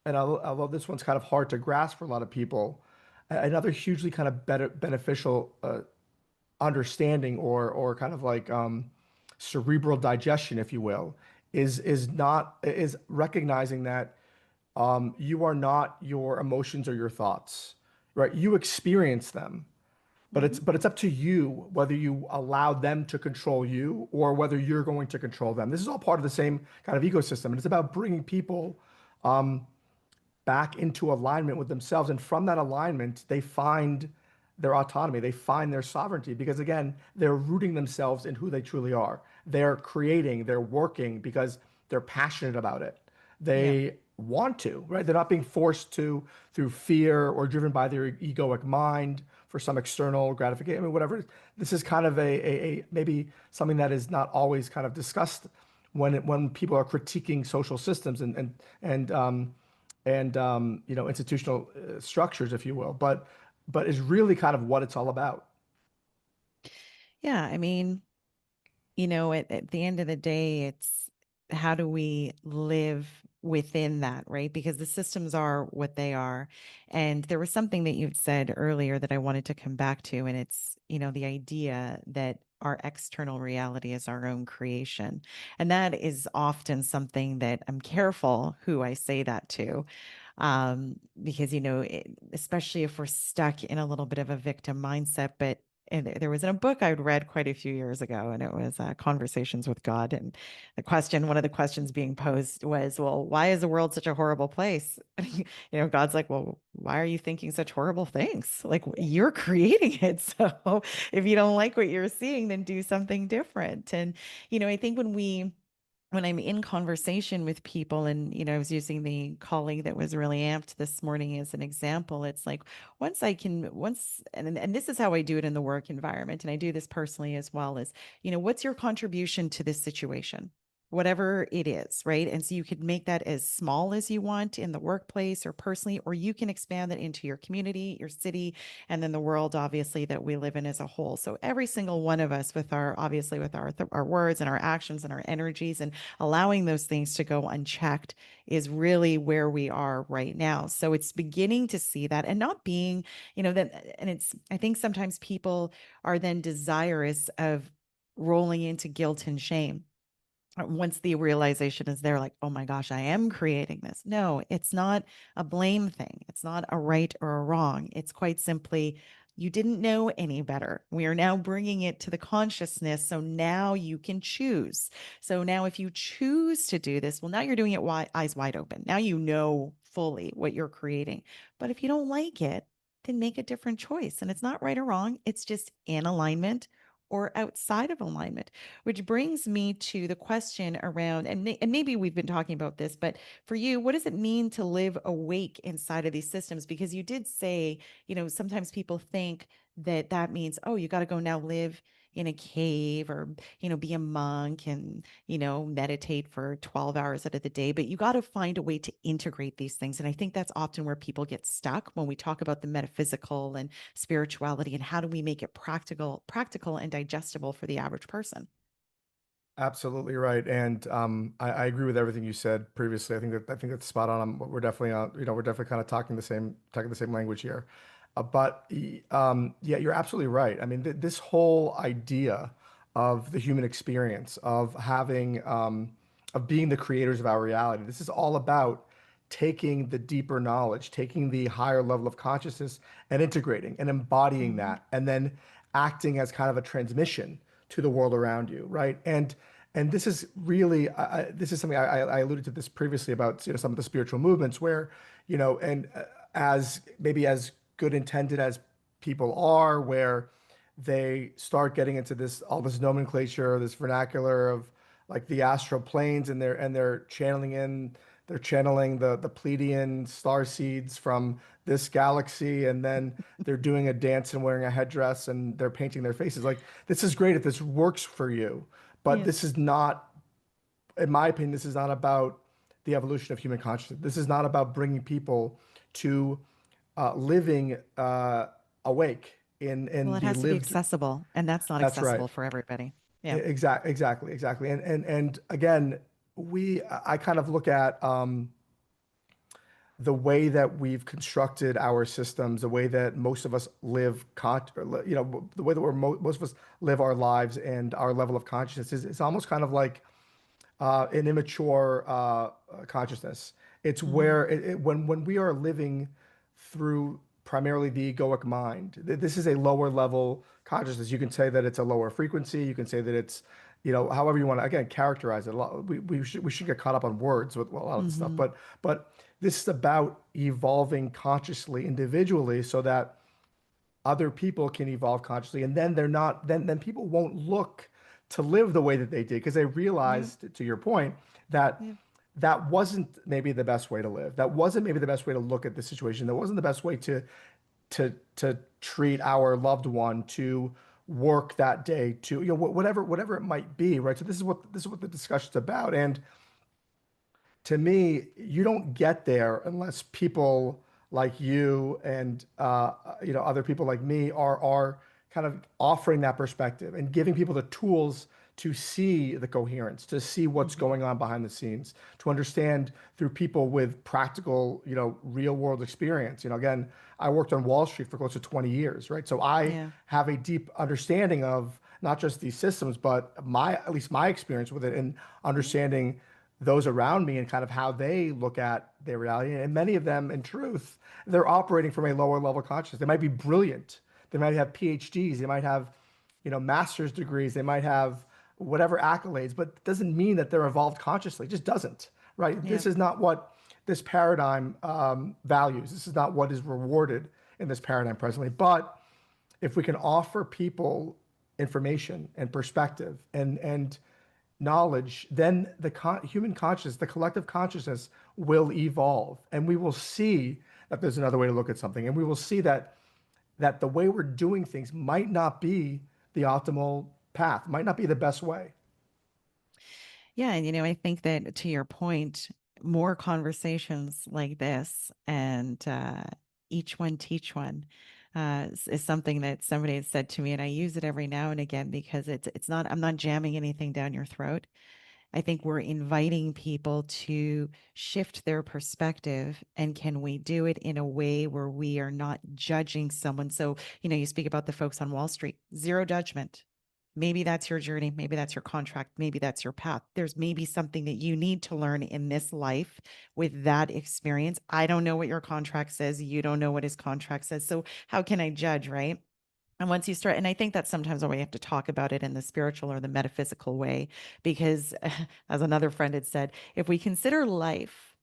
Speaker 3: that although this one's kind of hard to grasp for a lot of people, another hugely kind of beneficial understanding or kind of like cerebral digestion, if you will, is recognizing that you are not your emotions or your thoughts, right? You experience them, but it's
Speaker 2: Mhm.
Speaker 3: but it's up to you whether you allow them to control you or whether you're going to control them. This is all part of the same kind of ecosystem, and it's about bringing people back into alignment with themselves. And from that alignment, they find their autonomy, they find their sovereignty because, again, they're rooting themselves in who they truly are. They're creating, they're working because they're passionate about it.
Speaker 2: Yeah.
Speaker 3: They want to, right? They're not being forced to through fear or driven by their egoic mind for some external gratification. I mean, whatever. This is kind of a maybe something that is not always kind of discussed when people are critiquing social systems and institutional structures, if you will, but is really kind of what it's all about.
Speaker 2: Yeah. I mean, at the end of the day, it's how do we live within that, right? Because the systems are what they are. And there was something that you'd said earlier that I wanted to come back to, and it's, the idea that our external reality is our own creation. And that is often something that I'm careful who I say that to. Because, especially if we're stuck in a little bit of a victim mindset, but and there was in a book I'd read quite a few years ago, and it was Conversations with God. And one of the questions being posed was, well, why is the world such a horrible place? God's like, well, why are you thinking such horrible things? Like, you're creating it. So if you don't like what you're seeing, then do something different. And, I think when I'm in conversation with people, and I was using the colleague that was really amped this morning as an example. It's like and this is how I do it in the work environment, and I do this personally as well, is what's your contribution to this situation, whatever it is, right? And so you could make that as small as you want in the workplace or personally, or you can expand that into your community, your city, and then the world, obviously, that we live in as a whole. So every single one of us, with our words and our actions and our energies, and allowing those things to go unchecked, is really where we are right now. So it's beginning to see that, and not being, that, and it's, I think sometimes people are then desirous of rolling into guilt and shame once the realization is there, like, oh my gosh, I am creating this. No, it's not a blame thing. It's not a right or a wrong. It's quite simply, you didn't know any better. We are now bringing it to the consciousness. So now you can choose. So now, if you choose to do this, well, now you're doing it eyes wide open. Now you know fully what you're creating. But if you don't like it, then make a different choice. And it's not right or wrong. It's just in alignment or outside of alignment. Which brings me to the question around, and maybe we've been talking about this, but for you, what does it mean to live awake inside of these systems? Because you did say, sometimes people think that means, oh, you got to go now live, in a cave or, be a monk and, meditate for 12 hours out of the day, but you got to find a way to integrate these things. And I think that's often where people get stuck when we talk about the metaphysical and spirituality and how do we make it practical and digestible for the average person.
Speaker 3: Absolutely right, and I agree with everything you said previously. I think that's spot on. We're definitely we're definitely kind of talking the same language here. Yeah, you're absolutely right. I mean, this whole idea of the human experience of being the creators of our reality. This is all about taking the deeper knowledge, taking the higher level of consciousness, and integrating and embodying
Speaker 2: Mhm.
Speaker 3: that, and then acting as kind of a transmission to the world around you, right? And this is really this is something I alluded to this previously about some of the spiritual movements where and as maybe as good intended as people are, where they start getting into all this nomenclature, this vernacular of like the astral planes, and they're channeling the Pleiadian star seeds from this galaxy, and then they're doing a dance and wearing a headdress and they're painting their faces. Like, this is great if this works for you, but
Speaker 2: Yeah.
Speaker 3: this is not, in my opinion, this is not about the evolution of human consciousness. This is not about bringing people to living awake
Speaker 2: Well,
Speaker 3: in
Speaker 2: it
Speaker 3: the
Speaker 2: has to be
Speaker 3: lived.
Speaker 2: accessible, and that's not
Speaker 3: That's right.
Speaker 2: accessible for everybody. Yeah.
Speaker 3: Exactly. And again, I kind of look at the way that we've constructed our systems, the way that most of us live, the way that most of us live our lives and our level of consciousness is it's almost kind of like an immature consciousness. It's
Speaker 2: Hmm.
Speaker 3: where when we are living through primarily the egoic mind. This is a lower level consciousness. You can say that it's a lower frequency. You can say that it's, however you want to again characterize it. We should get caught up on words with a lot of this stuff,
Speaker 2: Hmm.
Speaker 3: but this is about evolving consciously, individually, so that other people can evolve consciously, and then they're not then people won't look to live the way that they did because they
Speaker 2: Yeah.
Speaker 3: realized, to your point, that
Speaker 2: Yeah.
Speaker 3: that wasn't maybe the best way to live. That wasn't maybe the best way to look at the situation. That wasn't the best way to treat our loved one, to work that day, to whatever it might be, right? So this is what the discussion's about. And to me, you don't get there unless people like you and other people like me are kind of offering that perspective and giving people the tools to see the coherence, to see what's
Speaker 2: Hmm.
Speaker 3: going on behind the scenes, to understand through people with practical, real world experience. Again, I worked on Wall Street for close to 20 years, right? So I
Speaker 2: Yeah.
Speaker 3: have a deep understanding of not just these systems, but at least my experience with it, and understanding those around me and kind of how they look at their reality. And many of them, in truth, they're operating from a lower level consciousness. They might be brilliant. They might have PhDs. They might have, master's degrees. They might have whatever accolades, but it doesn't mean that they're evolved consciously. It just doesn't, right?
Speaker 2: Yeah.
Speaker 3: This is not what this paradigm values. This is not what is rewarded in this paradigm presently. But if we can offer people information and perspective and knowledge, then the human consciousness, the collective consciousness, will evolve, and we will see that there's another way to look at something, and we will see that the way we're doing things might not be the optimal path, might not be the best way.
Speaker 2: Yeah. And, I think that to your point, more conversations like this and each one teach one is something that somebody had said to me. And I use it every now and again because it's not, I'm not jamming anything down your throat. I think we're inviting people to shift their perspective. And can we do it in a way where we are not judging someone? So, you speak about the folks on Wall Street, zero judgment. Maybe that's your journey. Maybe that's your contract. Maybe that's your path. There's maybe something that you need to learn in this life with that experience. I don't know what your contract says. You don't know what his contract says. So, how can I judge, right? And once you start, and I think that's sometimes why we have to talk about it in the spiritual or the metaphysical way, because as another friend had said, if we consider life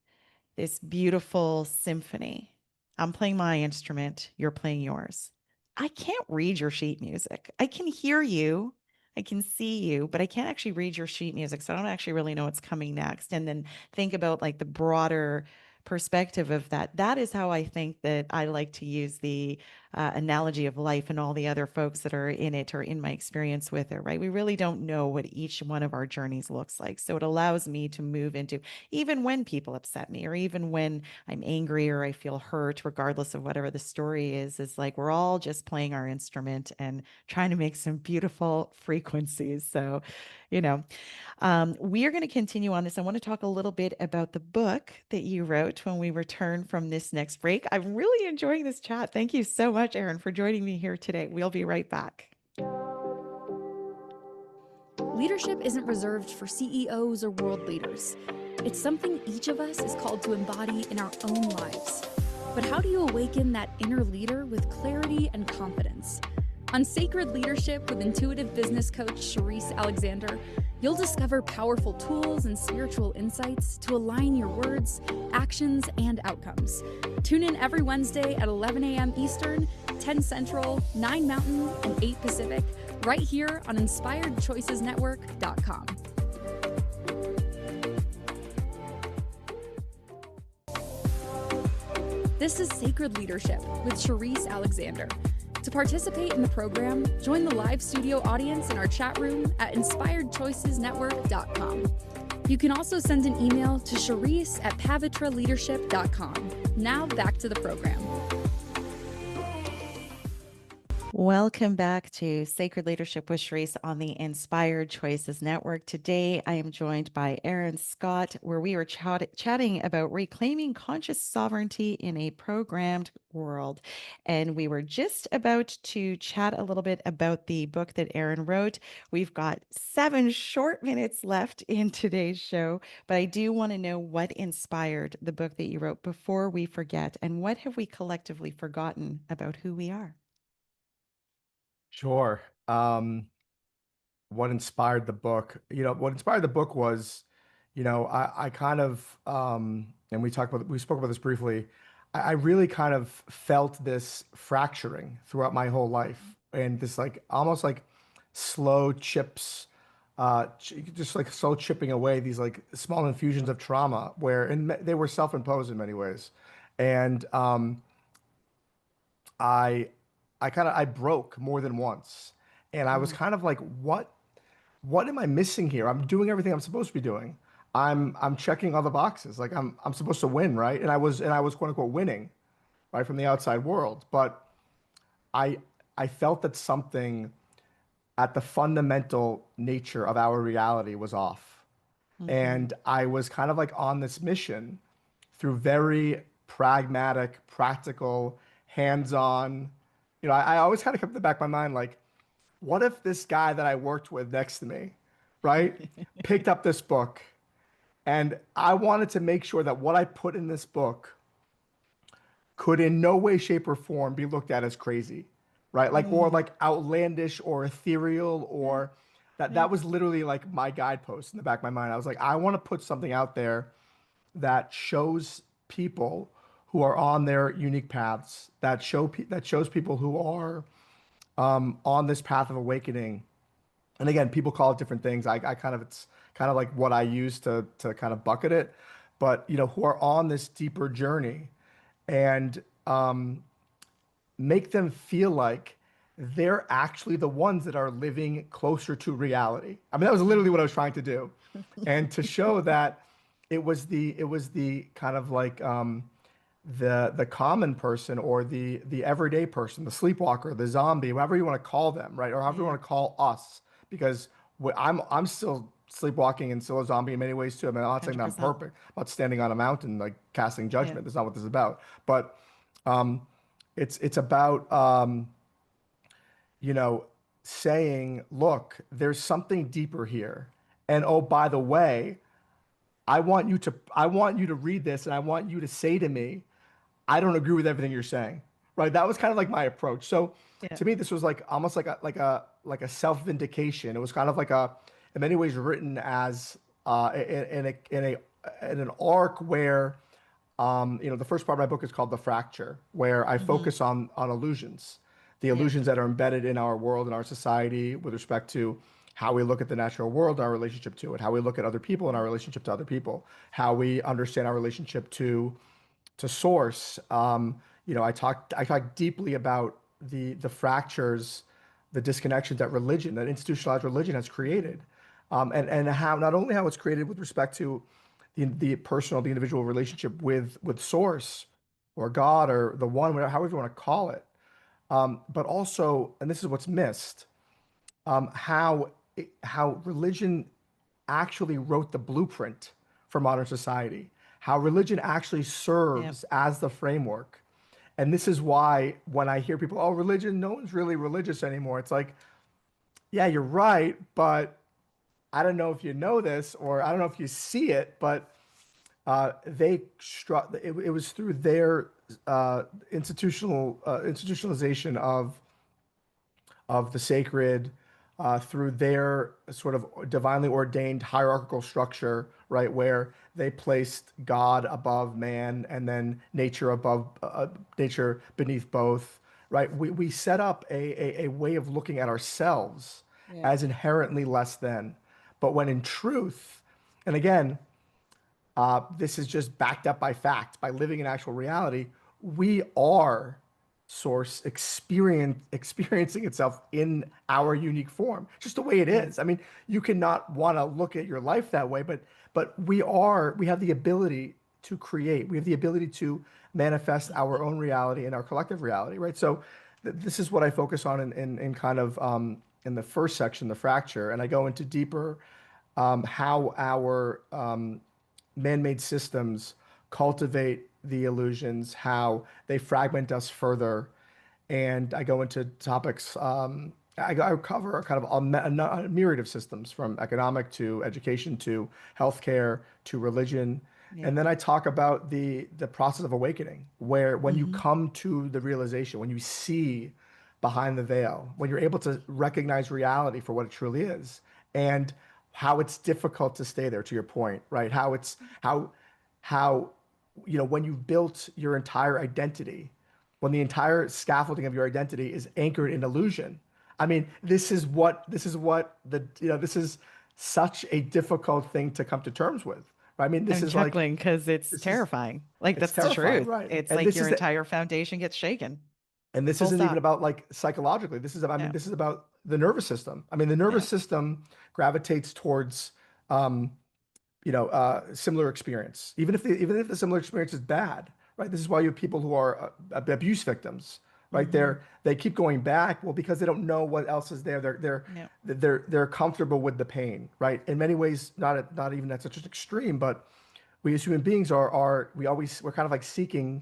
Speaker 2: this beautiful symphony, I'm playing my instrument, you're playing yours. I can't read your sheet music. I can hear you, I can see you, but I can't actually read your sheet music. So I don't actually really know what's coming next. And then think about like the broader perspective of that. That is how I think that I like to use the analogy of life and all the other folks that are in it or in my experience with it, right? We really don't know what each one of our journeys looks like. So it allows me to move into, even when people upset me, or even when I'm angry or I feel hurt, regardless of whatever the story is like we're all just playing our instrument and trying to make some beautiful frequencies. So, you know, we are going to continue on this. I want to talk a little bit about the book that you wrote when we return from this next break. I'm really enjoying this chat. Thank you so much, Erin, for joining me here today. We'll be right back.
Speaker 1: Leadership isn't reserved for CEOs or world leaders. It's something each of us is called to embody in our own lives. But how do you awaken that inner leader with clarity and confidence? On Sacred Leadership with intuitive business coach Sherisse Alexander, you'll discover powerful tools and spiritual insights to align your words, actions, and outcomes. Tune in every Wednesday at 11 a.m. Eastern, 10 Central, 9 Mountain, and 8 Pacific, right here on InspiredChoicesNetwork.com. This is Sacred Leadership with Sherisse Alexander. To participate in the program, join the live studio audience in our chat room at InspiredChoicesNetwork.com. You can also send an email to Sherisse@pavitraleadership.com. Now back to the program.
Speaker 2: Welcome back to Sacred Leadership with Sherisse on the Inspired Choices Network. Today, I am joined by Erin Scott, where we are chatting about reclaiming conscious sovereignty in a programmed world. And we were just about to chat a little bit about the book that Erin wrote. We've got 7 short minutes left in today's show, but I do want to know what inspired the book that you wrote before we forget, and what have we collectively forgotten about who we are?
Speaker 3: Sure. What inspired the book? What inspired the book was, I kind of, and we spoke about this briefly. I really kind of felt this fracturing throughout my whole life, and this like almost like slow chips, just like slow chipping away these like small infusions of trauma, they were self-imposed in many ways, and I I broke more than once. And I was kind of like, what am I missing here? I'm doing everything I'm supposed to be doing. I'm checking all the boxes. Like I'm supposed to win, right? And I was quote unquote winning, right, from the outside world. But I I felt that something at the fundamental nature of our reality was off.
Speaker 2: Mm-hmm.
Speaker 3: And I was kind of like on this mission through very pragmatic, practical, hands-on. I always kind of kept in the back of my mind, like, what if this guy that I worked with next to me, right, picked up this book, and I wanted to make sure that what I put in this book could in no way, shape, or form be looked at as crazy, right? Like, or like outlandish or ethereal, or that was literally like my guidepost in the back of my mind. I was like, I want to put something out there that shows people who are on their unique paths, that shows people who are on this path of awakening. And again, people call it different things. I kind of, it's kind of like what I use to kind of bucket it, but who are on this deeper journey, and make them feel like they're actually the ones that are living closer to reality. I mean, that was literally what I was trying to do, and to show that it was the kind of like the common person, or the everyday person, the sleepwalker, the zombie, whatever you want to call them, right? Or however you want to call us, because I'm still sleepwalking and still a zombie in many ways too. I mean, I'm not saying that I'm
Speaker 2: 100%.
Speaker 3: perfect. I'm not standing on a mountain like casting judgment. That's not what this is about. But it's about you know, saying, look, there's something deeper here. And oh, by the way, I want you to read this, and I want you to say to me, I don't agree with everything you're saying. Right? That was kind of like my approach. So
Speaker 2: Yeah.
Speaker 3: to me, this was like almost like a self-vindication. It was kind of like in many ways written as in an arc where the first part of my book is called The Fracture, where I focus on illusions, the illusions that are embedded in our world and our society with respect to how we look at the natural world, our relationship to it, how we look at other people and our relationship to other people, how we understand our relationship to to source, I talked deeply about the fractures, the disconnections that religion, that institutionalized religion has created, and how not only how it's created with respect to the personal, the individual relationship with source or God or the one, whatever, however you want to call it, but also, and this is what's missed, how religion actually wrote the blueprint for modern society, how religion actually
Speaker 2: Yeah.
Speaker 3: serves as the framework. And this is why when I hear people, oh, religion, no one's really religious anymore. It's like, yeah, you're right, but I don't know if you know this or I don't know if you see it, but they struck, it was through their institutionalization of the sacred, through their sort of divinely ordained hierarchical structure, right, where they placed God above man and then nature above nature beneath both, right? We set up a way of looking at ourselves
Speaker 2: Yeah.
Speaker 3: as inherently less than, but when in truth, and again, this is just backed up by fact, by living in actual reality. We are source experiencing itself in our unique form, just the way it
Speaker 2: Yeah.
Speaker 3: is. I mean, you cannot want to look at your life that way, but we have the ability to create. We have the ability to manifest our own reality and our collective reality, right? So this is what I focus on in kind of in the first section, the fracture, and I go into deeper how our man-made systems cultivate the illusions, how they fragment us further, and I go into topics. I cover kind of a myriad of systems, from economic to education to healthcare to religion,
Speaker 2: Yeah.
Speaker 3: and then I talk about the process of awakening, where when you
Speaker 2: Hmm.
Speaker 3: come to the realization, when you see behind the veil, when you're able to recognize reality for what it truly is, and how it's difficult to stay there, to your point, right? How when you've built your entire identity, when the entire scaffolding of your identity is anchored in illusion. I mean, this is such a difficult thing to come to terms with, right? I mean, this
Speaker 2: I'm
Speaker 3: is like
Speaker 2: chuckling because it's
Speaker 3: this is
Speaker 2: terrifying. Like,
Speaker 3: it's
Speaker 2: that's the
Speaker 3: terrifying,
Speaker 2: truth.
Speaker 3: right?
Speaker 2: It's
Speaker 3: And
Speaker 2: like
Speaker 3: this
Speaker 2: your
Speaker 3: is the
Speaker 2: entire foundation gets shaken.
Speaker 3: and this
Speaker 2: Full
Speaker 3: isn't even
Speaker 2: stop.
Speaker 3: about like psychologically. I mean,
Speaker 2: Yeah.
Speaker 3: this is about the nervous system. I mean, the nervous
Speaker 2: Yeah.
Speaker 3: system gravitates towards um, similar experience, even if the similar experience is bad, right? This is why you have people who are abuse victims, right?
Speaker 2: Hmm.
Speaker 3: They keep going back, well, because they don't know what else is there.
Speaker 2: Yeah.
Speaker 3: They're comfortable with the pain, right? In many ways, not even at such an extreme, but we as human beings we're kind of like seeking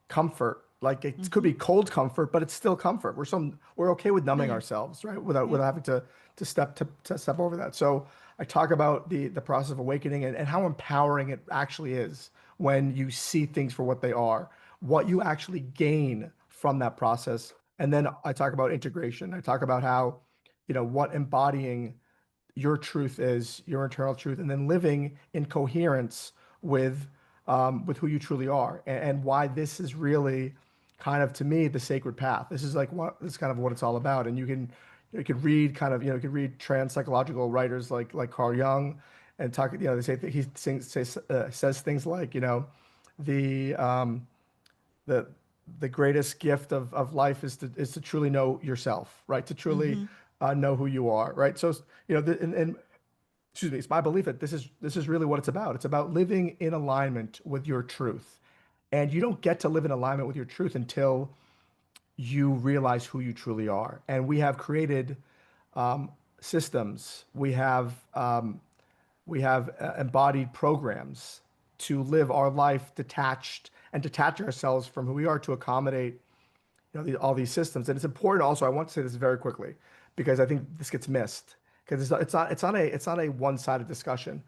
Speaker 3: comfort. Like it could
Speaker 2: Hmm.
Speaker 3: be cold comfort, but it's still comfort. We're okay with
Speaker 2: Oh
Speaker 3: numbing
Speaker 2: yeah.
Speaker 3: ourselves, right? Without
Speaker 2: Yeah.
Speaker 3: without having to step over that. So I talk about the process of awakening and how empowering it actually is when you see things for what they are, what you actually gain from that process. And then I talk about integration. I talk about how, what embodying your truth is, your internal truth, and then living in coherence with who you truly are, and why this is really kind of, to me, the sacred path. This is kind of what it's all about. And you could read kind of you could read trans psychological writers like Carl Jung, and talk they say that says things like the the the greatest gift of life is to truly know yourself, right? To truly
Speaker 2: Hmm.
Speaker 3: know who you are, right? So and excuse me, it's my belief that this is really what it's about. It's about living in alignment with your truth. And you don't get to live in alignment with your truth until you realize who you truly are. And we have created systems. We have embodied programs to live our life detached and detach ourselves from who we are to accommodate all these systems. And it's important also, I want to say this very quickly because I think this gets missed, because it's not a one-sided discussion.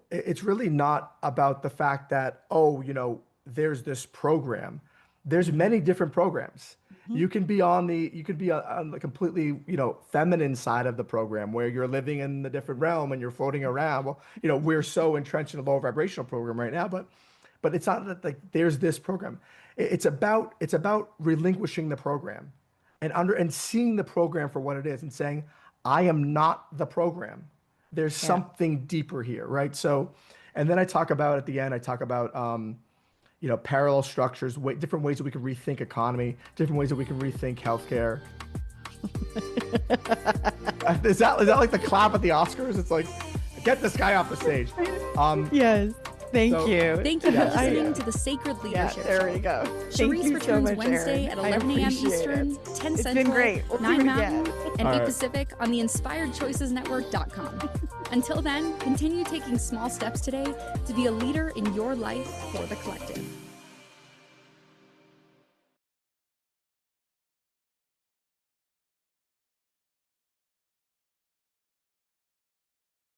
Speaker 3: It's really not about the fact that, oh, there's this program. There's
Speaker 2: Hmm.
Speaker 3: many different programs.
Speaker 2: Hmm.
Speaker 3: You could be on the completely, feminine side of the program, where you're living in the different realm and you're floating around. Well, we're so entrenched in a low vibrational program right now, but it's not that like there's this program. It's about relinquishing the program and seeing the program for what it is and saying, I am not the program. There's
Speaker 2: Yeah.
Speaker 3: something deeper here, right? So, and then I talk about at the end, I talk about parallel structures, different ways that we can rethink economy, different ways that we can rethink healthcare. Is that like the clap at the Oscars? It's like, get this guy off the stage.
Speaker 2: Yes. Thank you.
Speaker 1: Thank you for listening to the Sacred Leadership
Speaker 2: there
Speaker 1: Show.
Speaker 2: we go.
Speaker 1: Sherisse returns Wednesday at 11 a.m. Eastern, 10 Central,
Speaker 2: great. We'll
Speaker 1: 9
Speaker 2: do it
Speaker 1: Mountain,
Speaker 2: again.
Speaker 1: and
Speaker 3: All
Speaker 1: 8
Speaker 3: right.
Speaker 1: Pacific on the InspiredChoicesNetwork.com. Until then, continue taking small steps today to be a leader in your life for the collective.